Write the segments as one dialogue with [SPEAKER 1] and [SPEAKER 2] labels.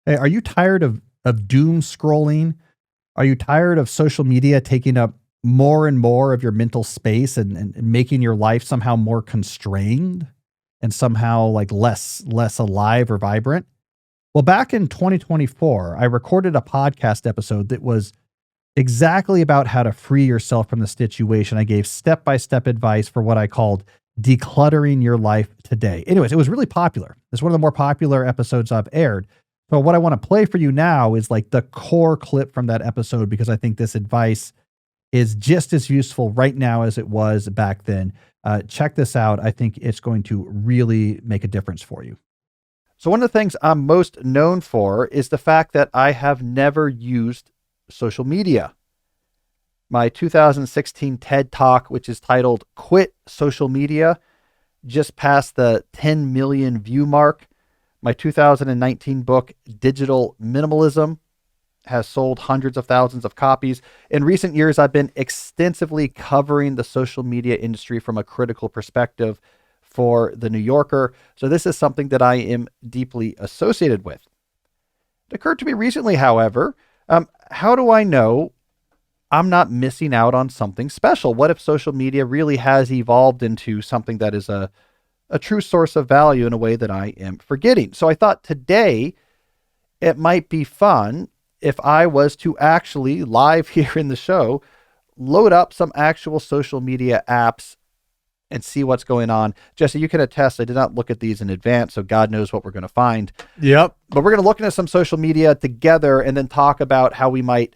[SPEAKER 1] Hey, are you tired of doom scrolling? Are you tired of social media taking up more and more of your mental space and making your life somehow more constrained and somehow like less alive or vibrant? Well, back in 2024, I recorded a podcast episode that was exactly about how to free yourself from the situation. I gave step-by-step advice for what I called decluttering your life today. Anyways, it was really popular. It's one of the more popular episodes I've aired. So what I want to play for you now is like the core clip from that episode because I think this advice is just as useful right now as it was back then. Check this out. I think it's going to really make a difference for you. So one of the things I'm most known for is the fact that I have never used social media. My 2016 TED Talk, which is titled Quit Social Media, just passed the 10 million view mark. My 2019 book, Digital Minimalism, has sold hundreds of thousands of copies. In recent years, I've been extensively covering the social media industry from a critical perspective for The New Yorker. So this is something that I am deeply associated with. It occurred to me recently, however, how do I know I'm not missing out on something special? What if social media really has evolved into something that is a true source of value in a way that I am forgetting? So I thought today it might be fun if I was to actually live here in the show, load up some actual social media apps and see what's going on. Jesse, you can attest, I did not look at these in advance, so God knows what we're going to find.
[SPEAKER 2] Yep.
[SPEAKER 1] But we're going to look into some social media together and then talk about how we might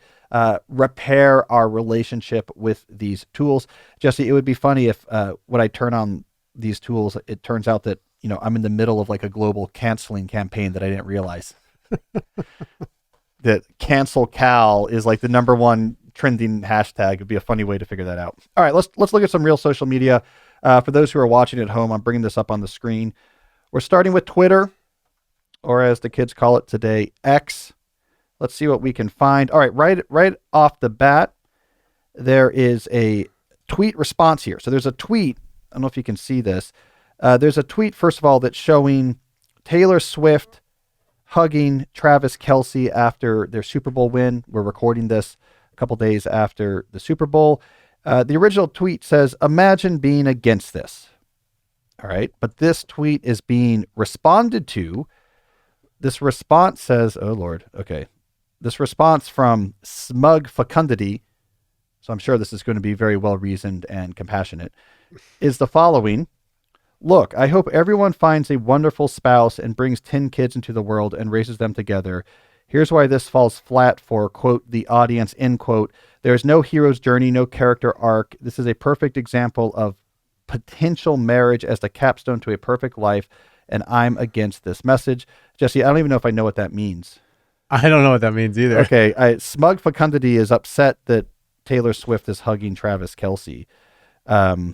[SPEAKER 1] repair our relationship with these tools. Jesse, it would be funny if when I turn on these tools, it turns out that, you know, I'm in the middle of like a global canceling campaign that I didn't realize. That cancel Cal is like the number one trending hashtag. It'd be a funny way to figure that out. All right, let's look at some real social media. For those who are watching at home, I'm bringing this up on the screen. We're starting with Twitter, or as the kids call it today, X. Let's see what we can find. All right, right off the bat, there is a tweet response here. So there's a tweet. I don't know if you can see this. There's a tweet, first of all, that's showing Taylor Swift hugging Travis Kelce after their Super Bowl win. We're recording this a couple days after the Super Bowl. The original tweet says, "Imagine being against this." All right. But this tweet is being responded to. This response says, oh Lord. Okay. This response from Smug Fecundity, so I'm sure this is going to be very well reasoned and compassionate, is the following. "Look, I hope everyone finds a wonderful spouse and brings 10 kids into the world and raises them together. Here's why this falls flat for, quote, the audience, end quote. There's no hero's journey, no character arc. This is a perfect example of potential marriage as the capstone to a perfect life, and I'm against this message." Jesse, I don't even know if I know what that means.
[SPEAKER 2] I don't know what that means either.
[SPEAKER 1] Okay, Smug Fecundity is upset that Taylor Swift is hugging Travis Kelce. I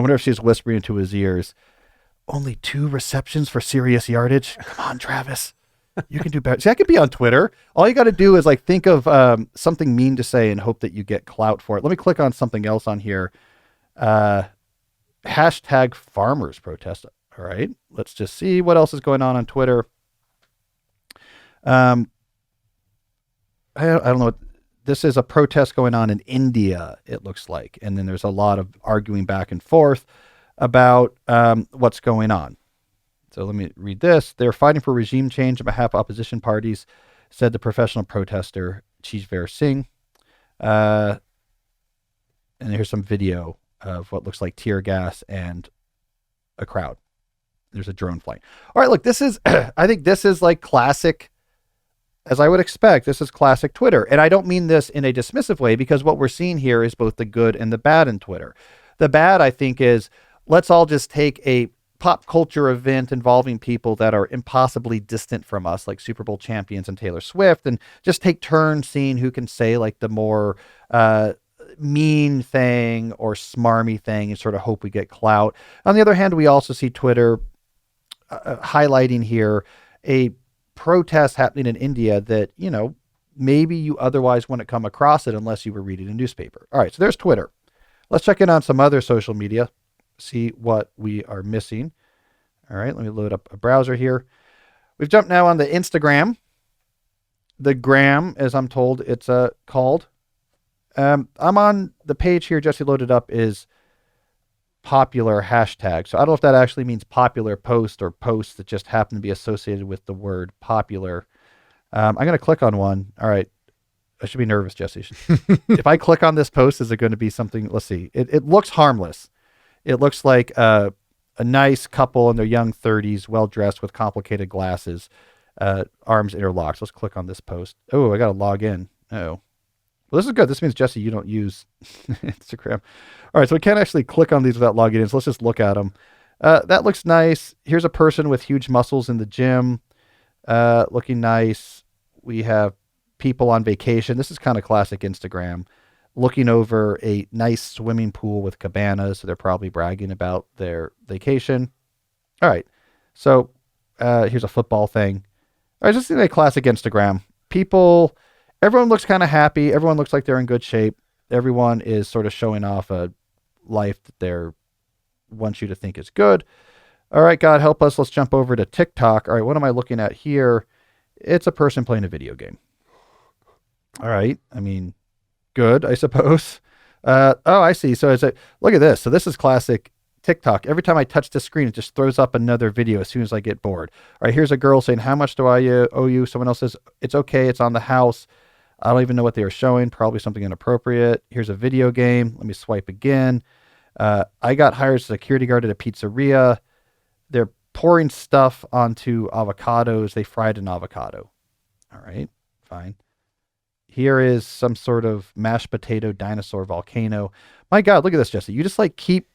[SPEAKER 1] wonder if she's whispering into his ears, "Only 2 receptions for serious yardage? Come on, Travis. You can do better." See, I could be on Twitter. All you got to do is like think of something mean to say and hope that you get clout for it. Let me click on something else on here. Hashtag farmers protest. All right. Let's just see what else is going on Twitter. I don't know what this is. A protest going on in India, it looks like. And then there's a lot of arguing back and forth about what's going on. So let me read this. "They're fighting for regime change on behalf of opposition parties," said the professional protester, Chijver Singh. And here's some video of what looks like tear gas and a crowd. There's a drone flying. All right, look, this is, I think this is like classic, as I would expect, this is classic Twitter. And I don't mean this in a dismissive way, because what we're seeing here is both the good and the bad in Twitter. The bad, I think, is let's all just take a pop culture event involving people that are impossibly distant from us, like Super Bowl champions and Taylor Swift, and just take turns seeing who can say like the more mean thing or smarmy thing and sort of hope we get clout. On the other hand, we also see Twitter highlighting here a protest happening in India that, you know, maybe you otherwise wouldn't come across it unless you were reading a newspaper. All right, so there's Twitter. Let's check in on some other social media, see what we are missing. All right, let me load up a browser here. We've jumped now on the Instagram.
[SPEAKER 3] the gram, as I'm told it's called. I'm on the page here. Jesse loaded up is popular hashtag. So I don't know if that actually means popular post or posts that just happen to be associated with the word popular. I'm going to click on one. All right. I should be nervous, Jesse. If I click on this post, is it going to be something? Let's see. It looks harmless. It looks like a nice couple in their young 30s, well dressed with complicated glasses, arms interlocked. Let's click on this post. Oh, I got to log in. Oh, well, this is good. This means, Jesse, you don't use Instagram. All right, so we can't actually click on these without logging in. So let's just look at them. That looks nice. Here's a person with huge muscles in the gym, looking nice. We have people on vacation. This is kind of classic Instagram, looking over a nice swimming pool with cabanas. So they're probably bragging about their vacation. All right, so here's a football thing. All right, just a classic Instagram. Everyone looks kind of happy. Everyone looks like they're in good shape. Everyone is sort of showing off a life that they want you to think is good. All right, God help us. Let's jump over to TikTok. All right, what am I looking at here? It's a person playing a video game. All right, I mean, good, I suppose. Oh, I see. So look at this. So this is classic TikTok. Every time I touch the screen, it just throws up another video as soon as I get bored. All right, here's a girl saying, how much do I owe you? Someone else says, it's okay. It's on the house. I don't even know what they were showing. Probably something inappropriate. Here's a video game. Let me swipe again. I got hired as a security guard at a pizzeria. They're pouring stuff onto avocados. They fried an avocado. All right, fine. Here is some sort of mashed potato dinosaur volcano. My God, look at this, Jesse. You just keep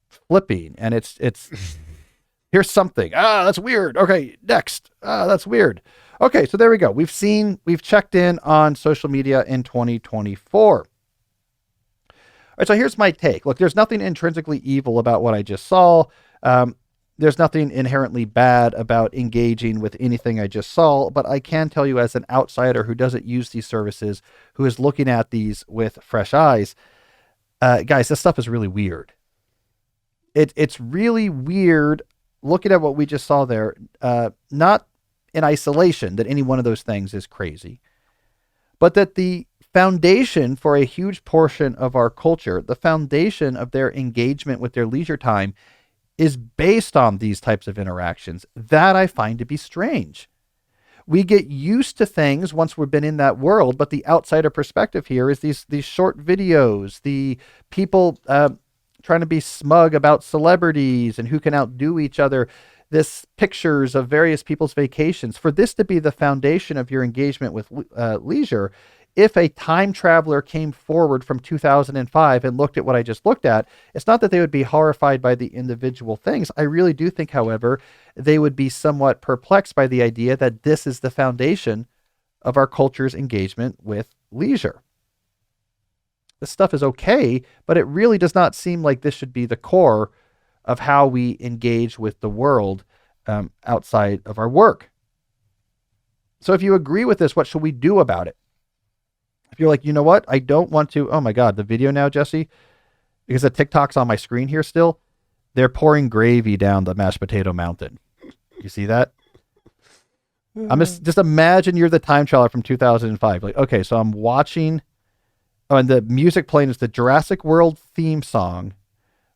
[SPEAKER 3] flipping, and it's here's something. That's weird. Okay, next. That's weird. Okay, so there we go. We've checked in on social media in 2024. All right, so here's my take. Look, there's nothing intrinsically evil about what I just saw. There's nothing inherently bad about engaging with anything I just saw, but I can tell you as an outsider who doesn't use these services, who is looking at these with fresh eyes, guys, this stuff is really weird. It's really weird looking at what we just saw there, not in isolation that any one of those things is crazy, but that the foundation for a huge portion of our culture, the foundation of their engagement with their leisure time is based on these types of interactions. That I find to be strange. We get used to things once we've been in that world, but the outsider perspective here is these short videos, the people trying to be smug about celebrities and who can outdo each other, this pictures of various people's vacations. For this to be the foundation of your engagement with leisure, if a time traveler came forward from 2005 and looked at what I just looked at, it's not that they would be horrified by the individual things. I really do think, however, they would be somewhat perplexed by the idea that this is the foundation of our culture's engagement with leisure. This stuff is okay, but it really does not seem like this should be the core of how we engage with the world outside of our work. So if you agree with this, what should we do about it? If you're like, you know what, I don't want to, oh my God, the video now, Jesse, because the TikTok's on my screen here still, they're pouring gravy down the mashed potato mountain. You see that? I'm just imagine you're the time traveler from 2005. Like, okay, so I'm watching, and the music playing is the Jurassic World theme song,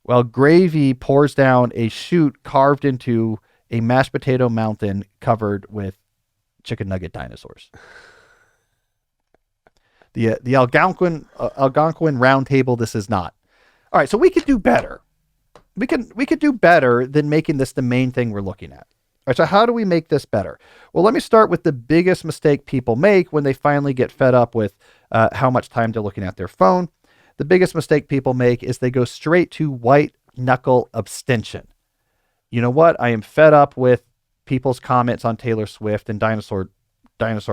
[SPEAKER 3] while gravy pours down a chute carved into a mashed potato mountain covered with chicken nugget dinosaurs. The Algonquin round table, this is not. All right, so we could do better. We could do better than making this the main thing we're looking at. All right, so how do we make this better? Well, let me start with the biggest mistake people make when they finally get fed up with how much time they're looking at their phone. The biggest mistake people make is they go straight to white knuckle abstention. You know what? I am fed up with people's comments on Taylor Swift and dinosaur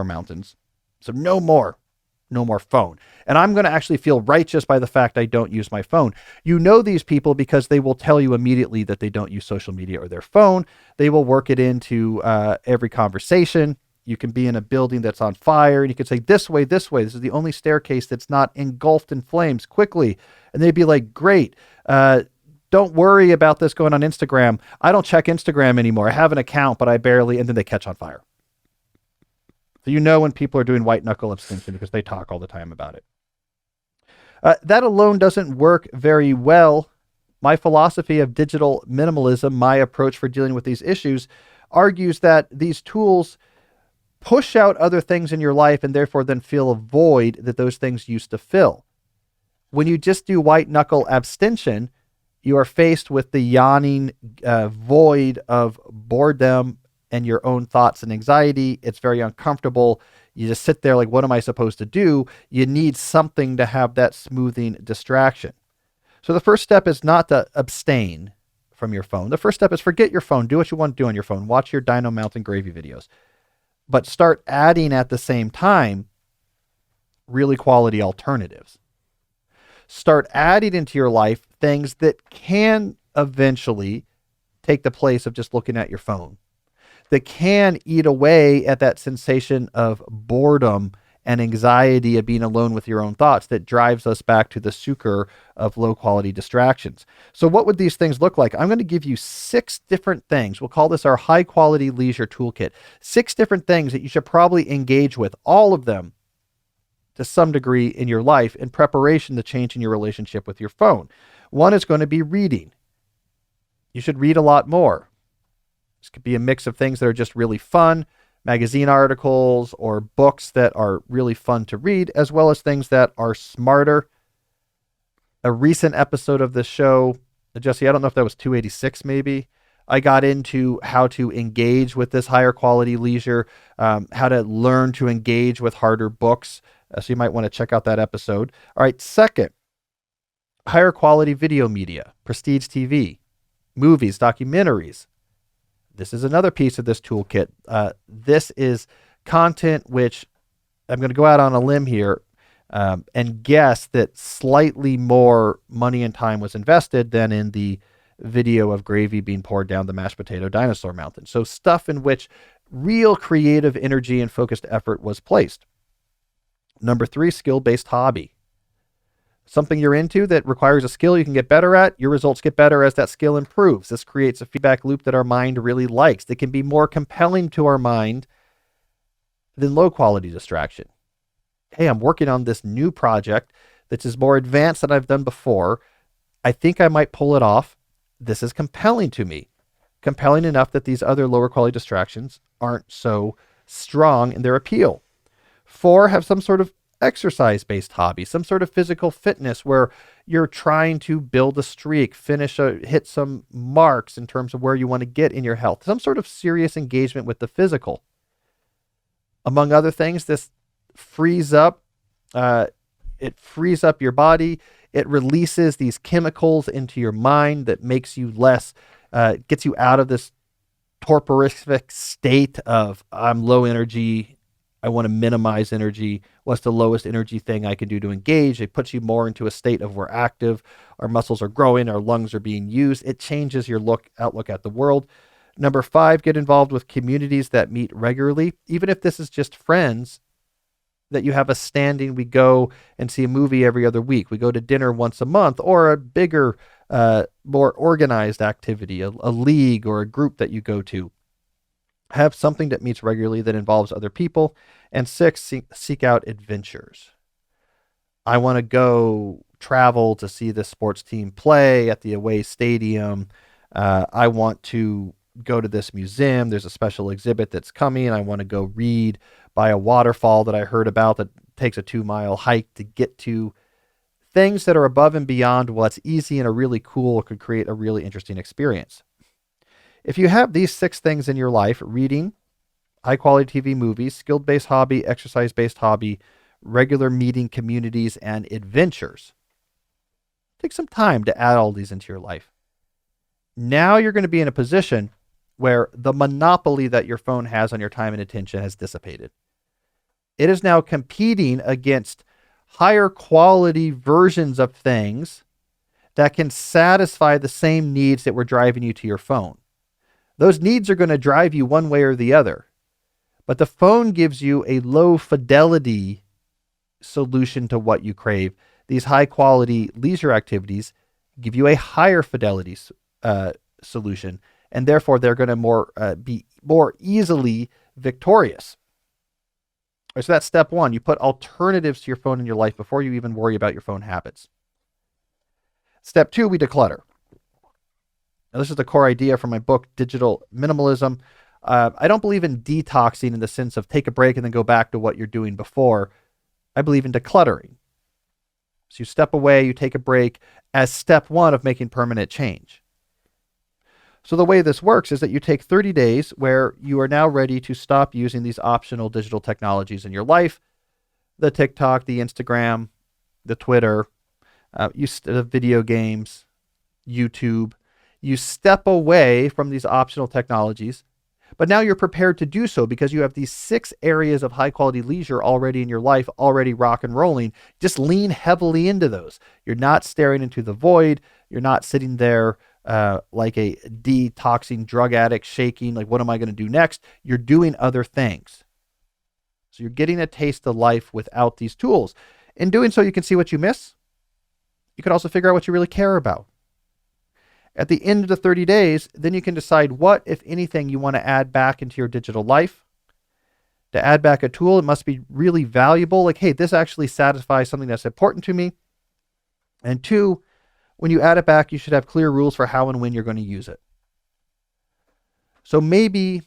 [SPEAKER 3] mountains. So no more phone. And I'm going to actually feel righteous by the fact I don't use my phone. You know these people because they will tell you immediately that they don't use social media or their phone. They will work it into every conversation. You can be in a building that's on fire and you can say, this way. This is the only staircase that's not engulfed in flames, quickly. And they'd be like, great. Don't worry about this going on Instagram. I don't check Instagram anymore. I have an account, but I barely, and then they catch on fire. So you know when people are doing white knuckle abstention because they talk all the time about it. That alone doesn't work very well. My philosophy of digital minimalism, my approach for dealing with these issues, argues that these tools push out other things in your life and therefore then fill a void that those things used to fill. When you just do white knuckle abstention, you are faced with the yawning void of boredom and your own thoughts and anxiety. It's very uncomfortable. You just sit there like, what am I supposed to do? You need something to have that smoothing distraction. So the first step is not to abstain from your phone. The first step is forget your phone. Do what you want to do on your phone. Watch your Dino Mountain Gravy videos. But start adding at the same time really quality alternatives. Start adding into your life things that can eventually take the place of just looking at your phone, that can eat away at that sensation of boredom and anxiety of being alone with your own thoughts that drives us back to the sucre of low quality distractions. So what would these things look like? I'm going to give you 6 different things. We'll call this our high quality leisure toolkit. 6 different things that you should probably engage with, all of them to some degree in your life in preparation to changing your relationship with your phone. One is going to be reading. You should read a lot more. This could be a mix of things that are just really fun, magazine articles or books that are really fun to read, as well as things that are smarter. A recent episode of this show, Jesse, I don't know if that was 286 maybe, I got into how to engage with this higher quality leisure, how to learn to engage with harder books. So you might want to check out that episode. All right, second, higher quality video media, prestige TV, movies, documentaries. This is another piece of this toolkit. This is content which I'm going to go out on a limb here and guess that slightly more money and time was invested than in the video of gravy being poured down the mashed potato dinosaur mountain. So stuff in which real creative energy and focused effort was placed. Number 3, skill-based hobby. Something you're into that requires a skill you can get better at, your results get better as that skill improves. This creates a feedback loop that our mind really likes. That can be more compelling to our mind than low quality distraction. Hey, I'm working on this new project that is more advanced than I've done before. I think I might pull it off. This is compelling to me. Compelling enough that these other lower quality distractions aren't so strong in their appeal. 4, have some sort of exercise-based hobby, some sort of physical fitness where you're trying to build a streak, hit some marks in terms of where you want to get in your health, some sort of serious engagement with the physical. Among other things, this frees up, it frees up your body. It releases these chemicals into your mind that makes you less, gets you out of this torporific state of I'm low energy, I want to minimize energy. What's the lowest energy thing I can do to engage? It puts you more into a state of we're active, our muscles are growing, our lungs are being used. It changes your outlook at the world. Number 5, get involved with communities that meet regularly. Even if this is just friends that you have a standing, we go and see a movie every other week. We go to dinner once a month, or a bigger, more organized activity, a league or a group that you go to. Have something that meets regularly that involves other people. And 6, seek out adventures. I want to go travel to see the sports team play at the away stadium. I want to go to this museum. There's a special exhibit that's coming. I want to go read by a waterfall that I heard about that takes a 2-mile hike to get to. Things that are above and beyond what's easy and are really cool could create a really interesting experience. If you have these 6 things in your life, reading, high quality TV movies, skill-based hobby, exercise-based hobby, regular meeting communities, and adventures, take some time to add all these into your life. Now you're going to be in a position where the monopoly that your phone has on your time and attention has dissipated. It is now competing against higher quality versions of things that can satisfy the same needs that were driving you to your phone. Those needs are going to drive you one way or the other. But the phone gives you a low fidelity solution to what you crave. These high quality leisure activities give you a higher fidelity solution. And therefore, they're going to be more easily victorious. So that's step one. You put alternatives to your phone in your life before you even worry about your phone habits. Step two, we declutter. Now, this is the core idea from my book, Digital Minimalism. I don't believe in detoxing in the sense of take a break and then go back to what you're doing before. I believe in decluttering. So you step away, you take a break as step one of making permanent change. So the way this works is that you take 30 days where you are now ready to stop using these optional digital technologies in your life, the TikTok, the Instagram, the Twitter, the video games, YouTube. You step away from these optional technologies, but now you're prepared to do so because you have these 6 areas of high quality leisure already in your life, already rock and rolling. Just lean heavily into those. You're not staring into the void. You're not sitting there like a detoxing drug addict shaking, like, what am I going to do next? You're doing other things. So you're getting a taste of life without these tools. In doing so, you can see what you miss. You can also figure out what you really care about. At the end of the 30 days, then you can decide what, if anything, you want to add back into your digital life. To add back a tool, it must be really valuable. Like, hey, this actually satisfies something that's important to me. And 2, when you add it back, you should have clear rules for how and when you're going to use it. So maybe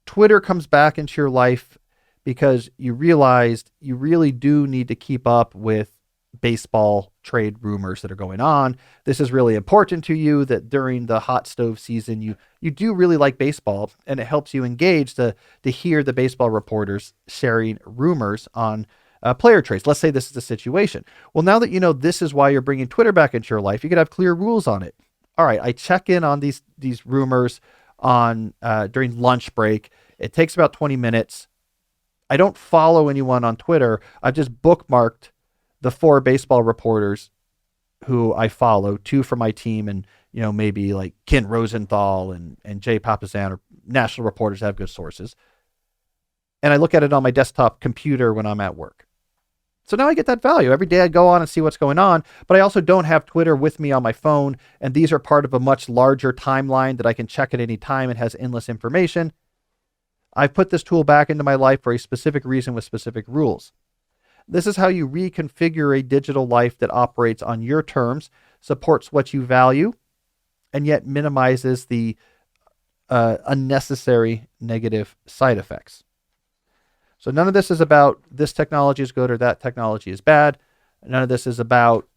[SPEAKER 3] Twitter comes back into your life because you realized you really do need to keep up with baseball trade rumors that are going on. This is really important to you, that during the hot stove season, you do really like baseball, and it helps you engage to hear the baseball reporters sharing rumors on player trades. Let's say this is the situation. Well, now that you know this is why you're bringing Twitter back into your life, you could have clear rules on it. All right, I check in on these rumors on during lunch break. It takes about 20 minutes. I don't follow anyone on Twitter. I've just bookmarked the 4 baseball reporters who I follow, 2 from my team, and maybe like Ken Rosenthal and Jay Papasan, or national reporters that have good sources. And I look at it on my desktop computer when I'm at work. So now I get that value. Every day I go on and see what's going on, but I also don't have Twitter with me on my phone, and these are part of a much larger timeline that I can check at any time. It has endless information. I've put this tool back into my life for a specific reason with specific rules. This is how you reconfigure a digital life that operates on your terms, supports what you value, and yet minimizes the unnecessary negative side effects. So none of this is about this technology is good or that technology is bad. None of this is about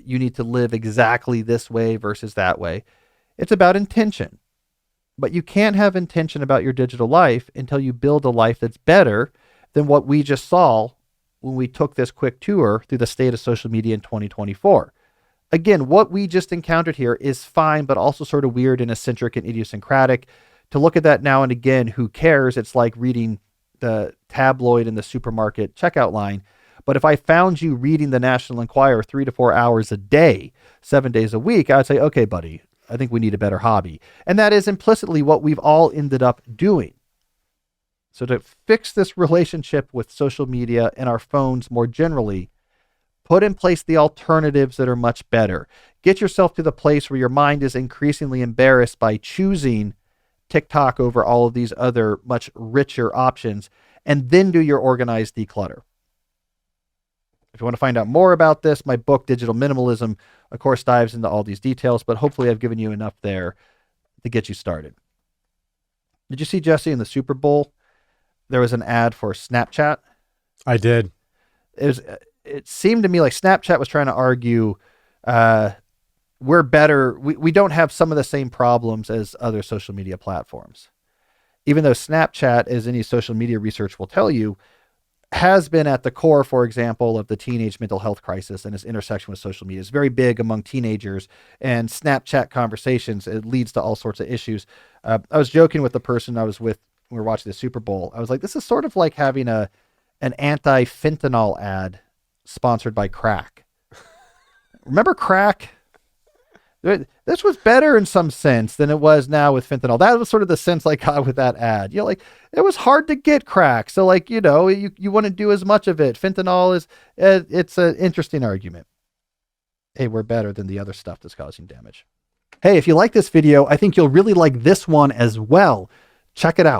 [SPEAKER 3] you need to live exactly this way versus that way. It's about intention. But you can't have intention about your digital life until you build a life that's better than what we just saw when we took this quick tour through the state of social media in 2024. Again, what we just encountered here is fine, but also sort of weird and eccentric and idiosyncratic. To look at that now and again, who cares? It's like reading the tabloid in the supermarket checkout line. But if I found you reading the National Enquirer 3 to 4 hours a day, 7 days a week, I would say, okay, buddy, I think we need a better hobby. And that is implicitly what we've all ended up doing. So to fix this relationship with social media and our phones more generally, put in place the alternatives that are much better. Get yourself to the place where your mind is increasingly embarrassed by choosing TikTok over all of these other much richer options, and then do your organized declutter. If you want to find out more about this, my book, Digital Minimalism, of course, dives into all these details, but hopefully I've given you enough there to get you started. Did you see, Jesse, in the Super Bowl, there was an ad for Snapchat?
[SPEAKER 2] I did.
[SPEAKER 3] It seemed to me like Snapchat was trying to argue we're better. We don't have some of the same problems as other social media platforms. Even though Snapchat, as any social media research will tell you, has been at the core, for example, of the teenage mental health crisis and its intersection with social media. It's very big among teenagers, and Snapchat conversations, it leads to all sorts of issues. I was joking with the person I was with when we were watching the Super Bowl. I was like, this is sort of like having an anti-fentanyl ad sponsored by crack. Remember crack? This was better in some sense than it was now with fentanyl. That was sort of the sense I got with that ad. Like, it was hard to get crack. So like, you want to do as much of it. Fentanyl is, it's an interesting argument. Hey, we're better than the other stuff that's causing damage. Hey, if you like this video, I think you'll really like this one as well. Check it out.